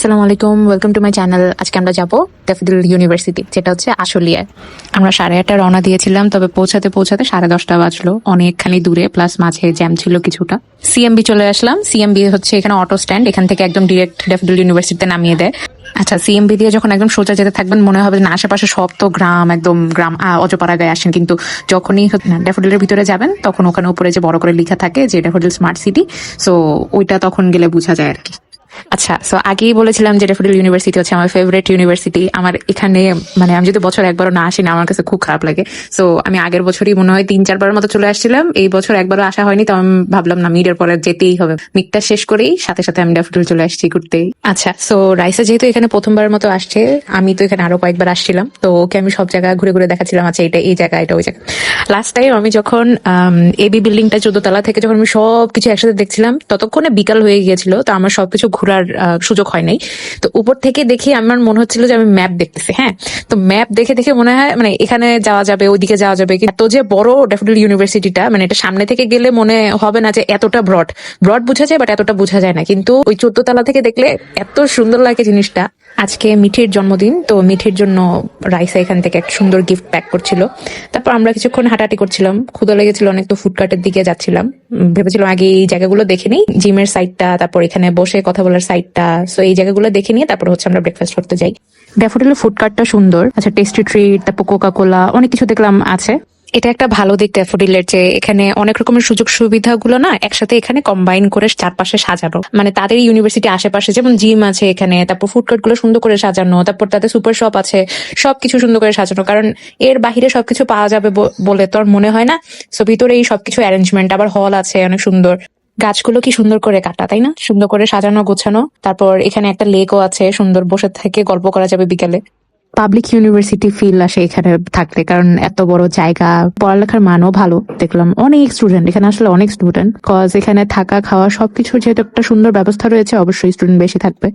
আসসালামু আলাইকুম, welcome to my channel. আজকে আমরা যাবো ড্যাফোডিল ইউনিভার্সিটি, যেটা হচ্ছে আশুলিয়ায়। আমরা 8:30 রওনা দিয়েছিলাম, তবে পৌঁছাতে 10:30 বাজলো, অনেকখানি দূরে, প্লাস মাঝে জ্যাম ছিল কিছুটা। সিএমবি চলে আসলাম। সিএমবি হচ্ছে এখানে অটো স্ট্যান্ড, এখান থেকে একদম ডিরেক্ট ড্যাফোডিল ইউনিভার্সিটিতে নামিয়ে দেয়। আচ্ছা, সিএমবি দিয়ে যখন একদম সোজা যেতে থাকবেন মনে হবে না আশেপাশে সব তো গ্রাম, একদম গ্রাম অজপাড়া গায়ে আসেন, কিন্তু যখনই ড্যাফোডিলের ভিতরে যাবেন তখন ওখানে উপরে যে বড় করে লেখা থাকে যে ড্যাফোডিল স্মার্ট সিটি, সো ওইটা তখন গেলে বোঝা যায় আর কি। আচ্ছা, সো আগেই বলেছিলাম যে ড্যাফোডিল ইউনিভার্সিটি হচ্ছে আমার ফেভারিট ইউনিভার্সিটি। আমার এখানে মানে আমি যদি বছর একবারও না আসি না, আমার কাছে খুব খারাপ লাগে। সো আমি আগের বছরই মনে হয় 3-4বারের মতো চলে আসছিলাম, এই বছর একবারও আসা হয়নি। তো আমি ভাবলাম না, মিডের পরে যেতেই হবে। মিডটা শেষ করেই সাথে সাথে আমি ড্যাফোডিল চলে আসছি ঘুরতেই। আচ্ছা, সো রাইসা যেহেতু এখানে প্রথমবারের মতো আসছে, আমি তো এখানে আরো কয়েকবার আসছিলাম, তো ওকে আমি সব জায়গা ঘুরে ঘুরে দেখাচ্ছিলাম। আচ্ছা, এটা এই জায়গা, এটা ওই জায়গা। লাস্ট টাইম আমি যখন এবি বিল্ডিংটা 14 তলা থেকে যখন আমি সবকিছু একসাথে দেখছিলাম, ততক্ষণে বিকাল হয়ে গিয়েছিল, তো আমার সবকিছু ঘোরার সুযোগ হয় নাই। তো উপর থেকে দেখি আমার মনে হচ্ছিল যে আমি ম্যাপ দেখতেছি। হ্যাঁ, তো ম্যাপ দেখে দেখে মনে হয় মানে এখানে যাওয়া যাবে, ওইদিকে যাওয়া যাবে। এত যে বড় ড্যাফোডিল ইউনিভার্সিটিটা, মানে এটা সামনে থেকে গেলে মনে হবে না যে এতটা ব্রড ব্রড বোঝা যায়, বাট এতটা বোঝা যায় না। কিন্তু ওই 14 তলা থেকে দেখলে এত সুন্দর লাগে জিনিসটা। আজকে মিঠির জন্মদিন, তো মিঠির জন্য রাইসা এখান থেকে একটা সুন্দর গিফট প্যাক করছিল। তারপর আমরা কিছুক্ষণ হাঁটাহাঁটি করছিলাম, ক্ষুধা লেগেছিল অনেক, তো ফুডকার্টের দিকে যাচ্ছিলাম। ভেবেছিলাম আগে এই জায়গাগুলো দেখে নিই, জিমের সাইডটা, তারপর এখানে বসে কথা বলার সাইডটা। সো এই জায়গাগুলো দেখে নিয়ে তারপর হচ্ছে আমরা ব্রেকফাস্ট করতে যাই। ড্যাফোডিলের ফুডকার্টটা সুন্দর। আচ্ছা, টেস্টি ট্রিট, তারপর কোকা কোলা, অনেক কিছু দেখলাম আছে। এটা একটা ভালো দিক ড্যাফোডিলের, যে এখানে অনেক রকমের সুযোগ সুবিধাগুলো না একসাথে এখানে কম্বাইন করে চারপাশে সাজানো। মানে তাদের ইউনিভার্সিটি আশেপাশে যেমন জিম আছে এখানে, তারপর ফুডকার্ট গুলো সুন্দর করে সাজানো, তারপর তাদের সুপার শপ আছে, সবকিছু সুন্দর করে সাজানো। কারণ এর বাহিরে সবকিছু পাওয়া যাবে বলে তো আর মনে হয় না। সো ভিতরে এই সবকিছু অ্যারেঞ্জমেন্ট, আবার হল আছে অনেক সুন্দর। গাছগুলো কি সুন্দর করে কাটা, তাই না? সুন্দর করে সাজানো গোছানো। তারপর এখানে একটা লেকও আছে, সুন্দর বসে থেকে গল্প করা যাবে বিকেলে। পাবলিক ইউনিভার্সিটি ফিল আসে এখানে থাকলে, কারণ এত বড় জায়গা, পড়ালেখার মানও ভালো। দেখলাম অনেক স্টুডেন্ট এখানে, আসলে অনেক স্টুডেন্ট, কজ এখানে থাকা খাওয়া সবকিছুর যেহেতু একটা সুন্দর ব্যবস্থা রয়েছে, অবশ্যই স্টুডেন্ট বেশি থাকবে।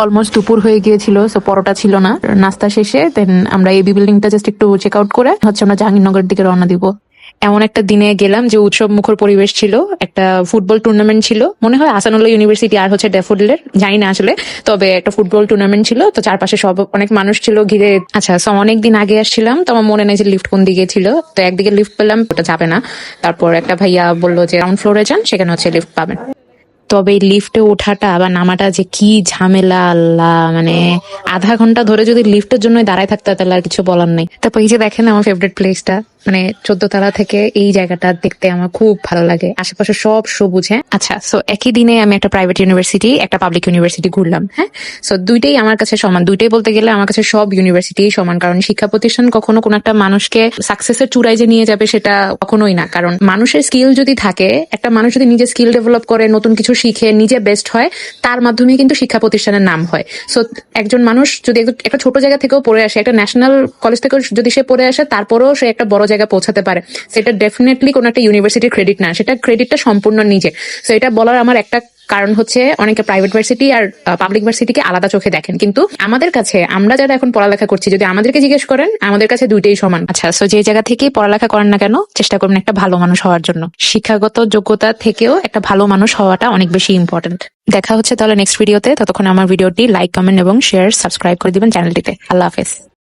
অলমোস্ট দুপুর হয়ে গিয়েছিল, সো পরোটা ছিল না। নাস্তা শেষে দেন আমরা এবি বিল্ডিংটা জাস্ট একটু চেক আউট করে হচ্ছে আমরা জাহাঙ্গীরনগরের দিকে রওনা দিব। এমন একটা দিনে গেলাম যে উৎসব মুখর পরিবেশ ছিল। একটা ফুটবল টুর্নামেন্ট ছিল, মনে হয় আসানুল্লাহ ইউনিভার্সিটি আর হচ্ছে ড্যাফোডিলের, জানি না আসলে। তবে একটা ফুটবল টুর্নামেন্ট ছিল, তো চারপাশে সব অনেক মানুষ ছিল ঘিরে। আচ্ছা, সো অনেকদিন আগে আসছিলাম, তো আমার মনে নেই যে লিফট কোন দিকে ছিল। তো একদিকে লিফট পেলাম, ওটা যাবে না। তারপর একটা ভাইয়া বললো যে গ্রাউন্ড ফ্লোরে যান, সেখানে হচ্ছে লিফট পাবেন। তবে এই লিফটে ওঠাটা বা নামাটা যে কি ঝামেলা, আল্লাহ! মানে আধা ঘন্টা ধরে যদি লিফটের জন্য দাঁড়ায় থাকতে হয় তাহলে আর কিছু বলার নেই। তারপর এই যে দেখেন আমার ফেভারিট প্লেসটা, মানে 14 তলা থেকে এই জায়গাটা দেখতে আমার খুব ভালো লাগে। আশেপাশে সব সবুজ। হ্যাঁ, আচ্ছা, সো একই দিনে আমি একটা প্রাইভেট ইউনিভার্সিটি, একটা পাবলিক ইউনিভার্সিটি ঘুরলাম। হ্যাঁ, সো দুইটাই আমার কাছে সমান। দুইটাই বলতে গেলে আমার কাছে সব ইউনিভার্সিটি সমান, কারণ শিক্ষা প্রতিষ্ঠান কখনো কোনো একটা মানুষকে সাকসেসের চূড়ায় যে নিয়ে যাবে সেটা কখনোই না। কারণ মানুষের স্কিল যদি থাকে, একটা মানুষ যদি নিজে স্কিল ডেভেলপ করে, নতুন কিছু শিখে নিজে বেস্ট হয়, তার মাধ্যমে কিন্তু শিক্ষা প্রতিষ্ঠানের নাম হয়। সো একজন মানুষ যদি একটা ছোট জায়গা থেকেও পড়ে আসে, একটা ন্যাশনাল কলেজ থেকেও যদি সে পড়ে আসে, তারপরেও সে একটা বড় জায়গায় পৌঁছাতে পারে, সেটা ডেফিনেটলি কোনো একটা ইউনিভার্সিটির ক্রেডিট না, সেটা ক্রেডিটটা সম্পূর্ণ নিজে। সো এটা বলার আমার একটা কারণ হচ্ছে, অনেকে প্রাইভেট ভার্সিটি আর পাবলিক ভার্সিটিকে আলাদা চোখে দেখেন, কিন্তু আমাদের কাছে, আমরা যারা এখন পড়ালেখা করছি, যদি আমাদেরকে জিজ্ঞেস করেন, আমাদের কাছে দুইটাই সমান। আচ্ছা, সো যে জায়গা থেকে পড়ালেখা করেন না কেন, চেষ্টা করবেন একটা ভালো মানুষ হওয়ার জন্য। শিক্ষাগত যোগ্যতা থেকেও একটা ভালো মানুষ হওয়াটা অনেক বেশি ইম্পর্টেন্ট। দেখা হচ্ছে তাহলে নেক্সট ভিডিওতে। ততক্ষণ আমার ভিডিওটি লাইক, কমেন্ট এবং শেয়ার, সাবস্ক্রাইব করে দিবেন চ্যানেলটিতে। আল্লাহ হাফেজ।